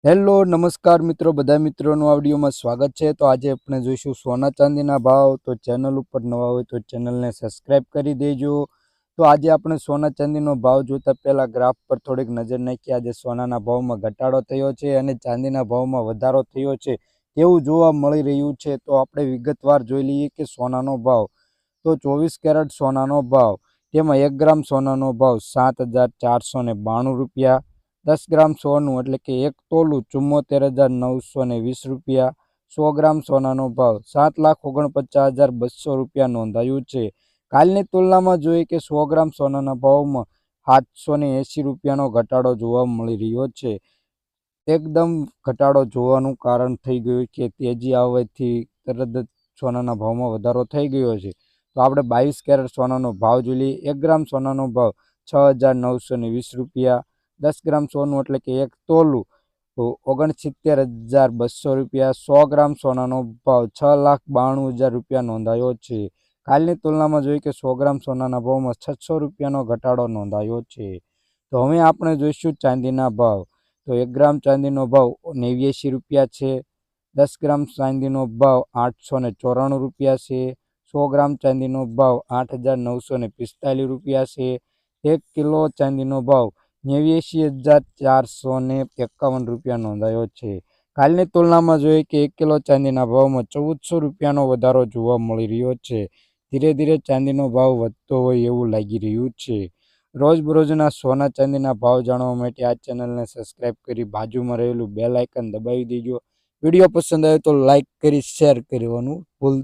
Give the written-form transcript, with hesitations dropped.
Hello નમસ્કાર મિત્રો, બધા મિત્રોનું આ વિડીયોમાં સ્વાગત છે। તો આજે આપણે જોઈશું સોના ચાંદીના ભાવ। તો ચેનલ ઉપર નવા હોય તો ચેનલને સબસ્ક્રાઇબ કરી દેજો। તો આજે આપણે સોના ચાંદીનો ભાવ જોતા પહેલા ગ્રાફ પર થોડીક નજર નાખીએ। આજે સોનાના ભાવમાં ઘટાડો થયો છે અને ચાંદીના ભાવમાં વધારો થયો છે તેવું જોવા મળી રહ્યું છે। તો આપણે વિગતવાર જોઈ લઈએ કે સોનાનો ભાવ। તો 24 કેરેટ સોનાનો ભાવ, તેમાં 1 ગ્રામ સોનાનો ભાવ 7,492 રૂપિયા। 10 ગ્રામ સોનું એટલે કે 1 તોલું 74,920 રૂપિયા। 100 ગ્રામ સોનાનો ભાવ 7,49,200 રૂપિયા નોંધાયું છે। કાલની તુલનામાં જોઈએ કે 100 ગ્રામ સોનાના ભાવમાં 780 રૂપિયાનો ઘટાડો જોવા મળી રહ્યો છે। એકદમ ઘટાડો જોવાનું કારણ થઈ ગયું કે તેજી આવવાથી તરત જ સોનાના ભાવમાં વધારો થઈ ગયો છે। તો આપણે 22 કેરેટ સોનાનો ભાવ જોઈ લઈએ। 1 ગ્રામ સોનાનો ભાવ 6,920 રૂપિયા। 10 ગ્રામ સોનું એટલે કે 1 તોલું 69,200 રૂપિયા। 100 ગ્રામ સોનાનો ભાવ 6,92,000 રૂપિયા નોંધાયો છે। કાલની તુલનામાં જોઈએ કે 100 ગ્રામ સોનાના ભાવમાં 600 રૂપિયાનો ઘટાડો નોંધાયો છે। તો હવે આપણે જોઈશું ચાંદીના ભાવ। તો 1 ગ્રામ ચાંદીનો ભાવ 89 રૂપિયા છે। 10 ગ્રામ ચાંદીનો ભાવ 894 રૂપિયા છે। 100 ગ્રામ ચાંદીનો ભાવ 8,945 રૂપિયા છે। 1 કિલો ચાંદીનો ભાવ 89,451 રૂપિયા નોંધાયો છે। કાલની તુલનામાં જોઈએ કે 1 કિલો ચાંદીના ભાવમાં 1400 રૂપિયાનો વધારો જોવા મળી રહ્યો છે। ધીરે ધીરે ચાંદીનો ભાવ વધતો હોય એવું લાગી રહ્યું છે। રોજબરોજના સોના ચાંદીના ભાવ જાણવા માટે આ ચેનલને સબસ્ક્રાઇબ કરી બાજુમાં રહેલું બેલ આઇકન દબાવી દેજો। વિડીયો પસંદ આવે તો લાઇક કરી શેર કરવાનું ભૂલતા